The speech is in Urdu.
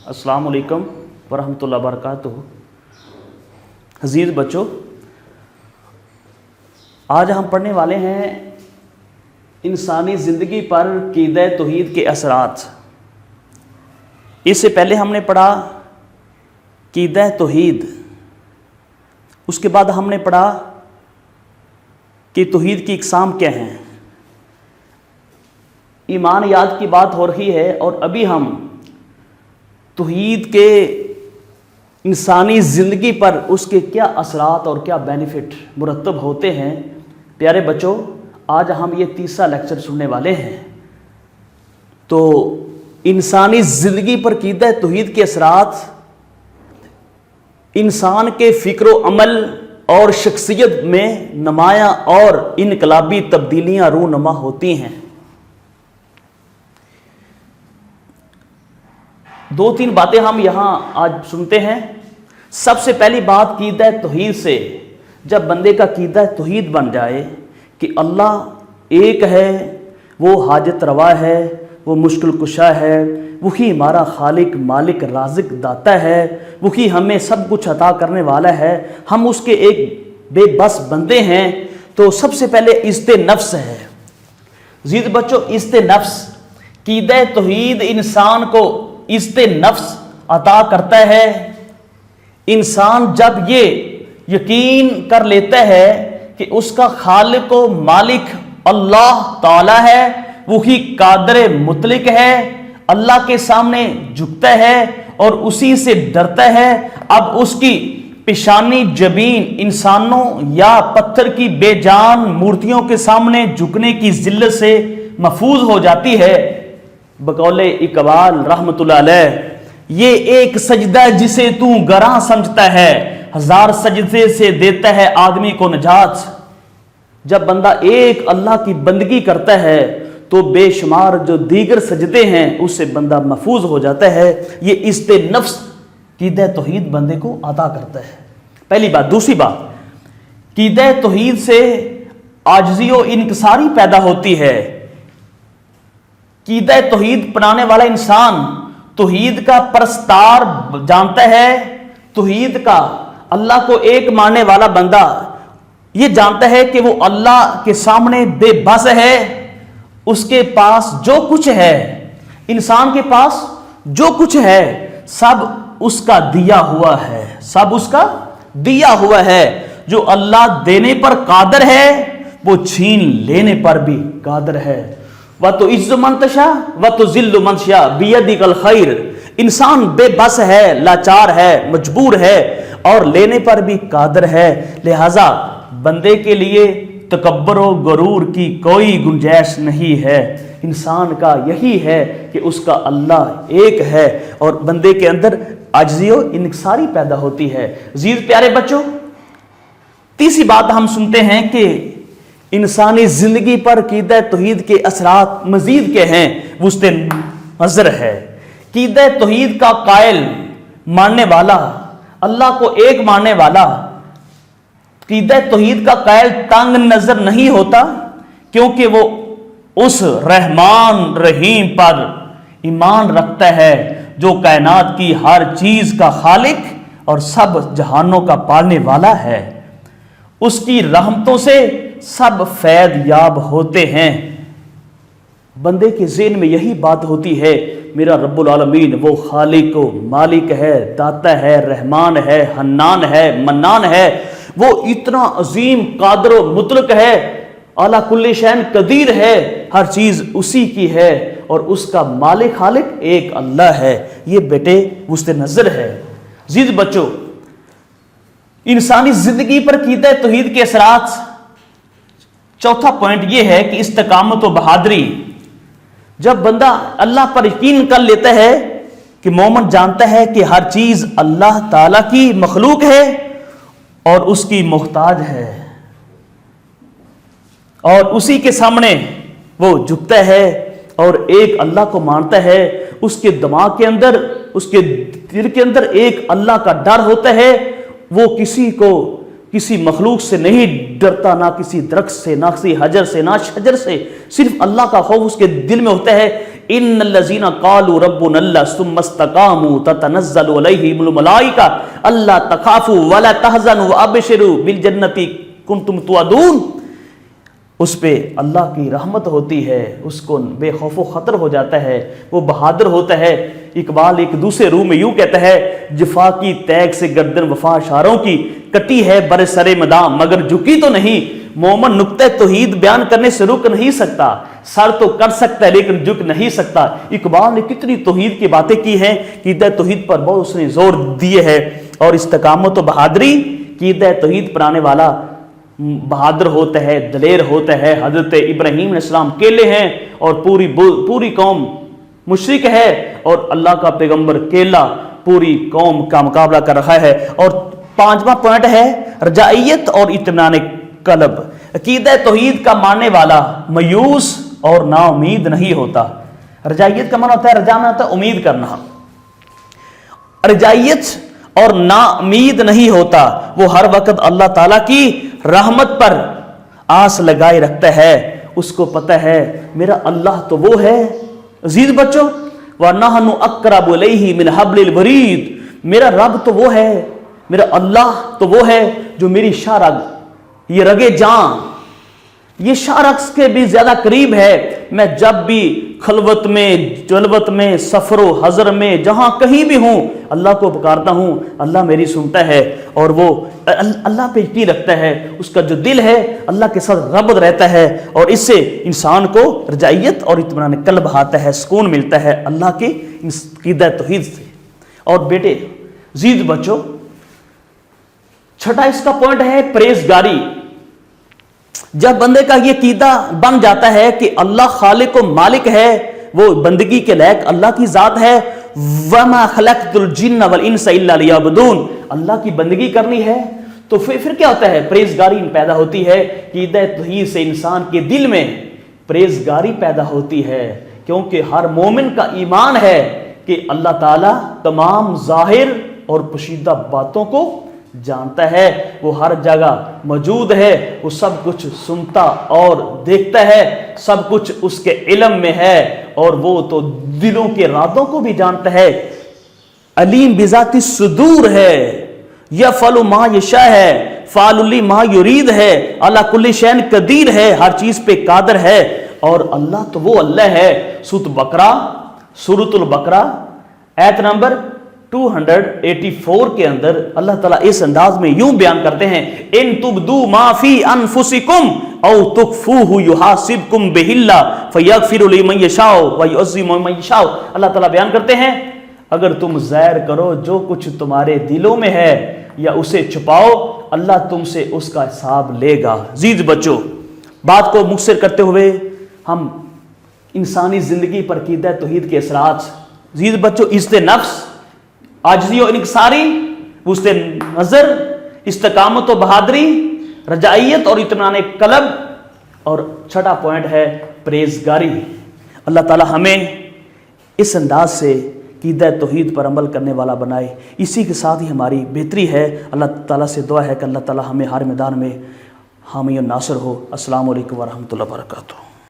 السلام علیکم ورحمۃ اللہ وبرکاتہ۔ عزیز بچوں، آج ہم پڑھنے والے ہیں انسانی زندگی پر عقیدہ توحید کے اثرات۔ اس سے پہلے ہم نے پڑھا عقیدہ توحید، اس کے بعد ہم نے پڑھا کہ توحید کی اقسام کیا ہیں، ایمانیات کی بات ہو رہی ہے، اور ابھی ہم توحید کے انسانی زندگی پر اس کے کیا اثرات اور کیا بینیفٹ مرتب ہوتے ہیں۔ پیارے بچوں، آج ہم یہ تیسرا لیکچر سننے والے ہیں۔ تو انسانی زندگی پر عقیدہ توحید کے اثرات انسان کے فکر و عمل اور شخصیت میں نمایاں اور انقلابی تبدیلیاں رونما ہوتی ہیں۔ دو تین باتیں ہم یہاں آج سنتے ہیں۔ سب سے پہلی بات عقیدہ توحید سے، جب بندے کا عقیدہ توحید بن جائے کہ اللہ ایک ہے، وہ حاجت روا ہے، وہ مشکل کشا ہے، وہی ہمارا خالق مالک رازق داتا ہے، وہی ہمیں سب کچھ عطا کرنے والا ہے، ہم اس کے ایک بے بس بندے ہیں، تو سب سے پہلے عزت نفس ہے۔ عزیز بچوں، عزت نفس، عقیدہ توحید انسان کو عزت نفس عطا کرتا ہے۔ انسان جب یہ یقین کر لیتا ہے کہ اس کا خالق و مالک اللہ تعالی ہے، وہی قادر مطلق ہے، اللہ کے سامنے جھکتا ہے اور اسی سے ڈرتا ہے، اب اس کی پیشانی جبین انسانوں یا پتھر کی بے جان مورتیوں کے سامنے جھکنے کی ذلت سے محفوظ ہو جاتی ہے۔ بقول اقبال رحمت اللہ علیہ، یہ ایک سجدہ جسے تو گراں سمجھتا ہے، ہزار سجدے سے دیتا ہے آدمی کو نجات۔ جب بندہ ایک اللہ کی بندگی کرتا ہے تو بے شمار جو دیگر سجدے ہیں اس سے بندہ محفوظ ہو جاتا ہے۔ یہ عزت نفس عقیدہ توحید بندے کو عطا کرتا ہے، پہلی بات۔ دوسری بات، عقیدہ توحید سے عاجزی و انکساری پیدا ہوتی ہے۔ عقیدہ توحید اپنانے والا انسان توحید کا پرستار جانتا ہے، توحید کا اللہ کو ایک ماننے والا بندہ یہ جانتا ہے کہ وہ اللہ کے سامنے بے بس ہے، اس کے پاس جو کچھ ہے، انسان کے پاس جو کچھ ہے سب اس کا دیا ہوا ہے، سب اس کا دیا ہوا ہے۔ جو اللہ دینے پر قادر ہے وہ چھین لینے پر بھی قادر ہے۔ وَتُعِزُّ مَن تَشَاءُ وَتُذِلُّ مَن تَشَاءُ بِيَدِكَ الْخَيْرُ۔ انسان بے بس ہے، لاچار ہے، مجبور ہے، اور لینے پر بھی قادر ہے، لہذا بندے کے لیے تکبر و غرور کی کوئی گنجائش نہیں ہے۔ انسان کا یہی ہے کہ اس کا اللہ ایک ہے اور بندے کے اندر عاجزی و انکساری پیدا ہوتی ہے۔ عزیز پیارے بچوں، تیسری بات ہم سنتے ہیں کہ انسانی زندگی پر عقیدہ توحید کے اثرات مزید کے ہیں، وسط نظر ہے۔ عقیدہ توحید کا قائل ماننے والا، اللہ کو ایک ماننے والا، عقیدہ توحید کا قائل تنگ نظر نہیں ہوتا، کیونکہ وہ اس رحمان رحیم پر ایمان رکھتا ہے جو کائنات کی ہر چیز کا خالق اور سب جہانوں کا پالنے والا ہے۔ اس کی رحمتوں سے سب فیض یاب ہوتے ہیں۔ بندے کے ذہن میں یہی بات ہوتی ہے، میرا رب العالمین وہ خالق و مالک ہے، داتا ہے، رحمان ہے، حنان ہے، منان ہے، وہ اتنا عظیم قادر و مطلق ہے، اعلیٰ کل شیء قدیر ہے، ہر چیز اسی کی ہے، اور اس کا مالک خالق ایک اللہ ہے۔ یہ بیٹے وسط نظر ہے۔ عزیز بچوں، انسانی زندگی پر عقیدہ توحید کے اثرات، چوتھا پوائنٹ یہ ہے کہ استقامت و بہادری۔ جب بندہ اللہ پر یقین کر لیتا ہے کہ مومن جانتا ہے کہ ہر چیز اللہ تعالیٰ کی مخلوق ہے اور اس کی محتاج ہے، اور اسی کے سامنے وہ جھکتا ہے اور ایک اللہ کو مانتا ہے، اس کے دماغ کے اندر، اس کے دل کے اندر ایک اللہ کا ڈر ہوتا ہے، وہ کسی کو کسی مخلوق سے نہیں ڈرتا، نہ کسی درخت سے، نہ کسی حجر سے، نہ شجر سے، صرف اللہ کا خوف اس کے دل میں ہوتا ہے۔ ان الذین قالوا ربنا اللہ ثم استقاموا تتنزل علیہم الملائکہ الا تخافوا ولا تحزنوا وابشروا بالجنۃ کنتم توعدون۔ اس پہ اللہ کی رحمت ہوتی ہے، اس کو بے خوف و خطر ہو جاتا ہے، وہ بہادر ہوتا ہے۔ اقبال ایک دوسرے روح میں یوں کہتا ہے، جفا کی تیگ سے گردن وفا اشاروں کی کٹی ہے بر سر مدام مگر جھکی تو نہیں۔ مومن نقطہ توحید بیان کرنے سے رک نہیں سکتا، سر تو کر سکتا ہے لیکن جھک نہیں سکتا۔ اقبال نے کتنی توحید کی باتیں کی ہیں، عقیدہ توحید پر بہت اس نے زور دیے ہے، اور استقامت و بہادری، عقیدہ توحید پر آنے والا بہادر ہوتا ہے، دلیر ہوتا ہے۔ حضرت ابراہیم علیہ السلام اکیلے ہیں اور پوری قوم مشرک ہے، اور اللہ کا پیغمبر اکیلا پوری قوم کا مقابلہ کر رہا ہے۔ اور پانچواں پوائنٹ ہے رجائیت اور اطمینان قلب۔ عقیدہ توحید کا ماننے والا مایوس اور نا امید نہیں ہوتا۔ رجائیت کا معنی ہوتا ہے، رجا میں ہوتا ہے امید کرنا، رجائیت اور نا امید نہیں ہوتا۔ وہ ہر وقت اللہ تعالیٰ کی رحمت پر آس لگائے رکھتا ہے، اس کو پتہ ہے میرا اللہ تو وہ ہے۔ عزیز بچوں، وَنَحْنُ أَقْرَبُ إِلَيْهِ مِنْ حَبْلِ الْوَرِيدِ، میرا رب تو وہ ہے، میرا اللہ تو وہ ہے جو میری شاہ رگ، یہ رگے جان، یہ شاہ رگ کے بھی زیادہ قریب ہے۔ میں جب بھی خلوت میں، جلوت میں، سفر و حضر میں، جہاں کہیں بھی ہوں اللہ کو پکارتا ہوں، اللہ میری سنتا ہے، اور وہ اللہ پہ یقین رکھتا ہے، اس کا جو دل ہے اللہ کے ساتھ ربط رہتا ہے، اور اس سے انسان کو رجائیت اور اطمینان قلب آتا ہے، سکون ملتا ہے اللہ کے عقیدہ توحید سے۔ اور بیٹے عزیز بچوں، چھٹا اس کا پوائنٹ ہے پرہیزگاری۔ جب بندے کا یہ عقیدہ بن جاتا ہے کہ اللہ خالق و مالک ہے، وہ بندگی کے لائق اللہ کی ذات ہے، وَمَا خَلَقْتُ الْجِنَّ وَالْإِنسَ إِلَّا لِيَعْبُدُونَ، اللہ کی بندگی کرنی ہے تو پھر کیا ہوتا ہے؟ پرہیزگاری پیدا ہوتی ہے۔ عقیدہ توحید سے انسان کے دل میں پرہیزگاری پیدا ہوتی ہے، کیونکہ ہر مومن کا ایمان ہے کہ اللہ تعالیٰ تمام ظاہر اور پوشیدہ باتوں کو جانتا ہے، وہ ہر جگہ موجود ہے، وہ سب کچھ سنتا اور دیکھتا ہے، سب کچھ اس کے علم میں ہے، اور وہ تو دلوں کے رازوں کو بھی جانتا ہے۔ علیم بذات الصدور ہے، یفعل ما یشاء ہے، فعال لما یرید ہے، علی کل شیء قدیر ہے، ہر چیز پہ قادر ہے، اور اللہ تو وہ اللہ ہے۔ سورۃ البقرہ آیت نمبر 284 کے اندر اللہ تعالیٰ اس انداز میں یوں بیان کرتے ہیں، ان تبدوا ما فی انفسکم او تخفوہ یحاسبکم بہ اللہ فیغفر لمن یشاء ویعذب من یشاء۔ اللہ تعالیٰ بیان کرتے ہیں، اگر تم ظاہر کرو جو کچھ تمہارے دلوں میں ہے یا اسے چھپاؤ، اللہ تم سے اس کا حساب لے گا۔ عزیز بچوں، بات کو مختصر کرتے ہوئے ہم انسانی زندگی پر عقیدہ توحید کے اثرات، عزیز بچوں، عزت نفس، عاجزی و انکساری، وسط نظر، استقامت و بہادری، رجائیت اور اطمینان قلب، اور چھٹا پوائنٹ ہے پرہیزگاری۔ اللہ تعالی ہمیں اس انداز سے عقیدہ توحید پر عمل کرنے والا بنائے۔ اسی کے ساتھ ہی ہماری بہتری ہے۔ اللہ تعالیٰ سے دعا ہے کہ اللہ تعالیٰ ہمیں ہر میدان میں حامی و ناصر ہو۔ السلام علیکم ورحمۃ اللہ وبرکاتہ۔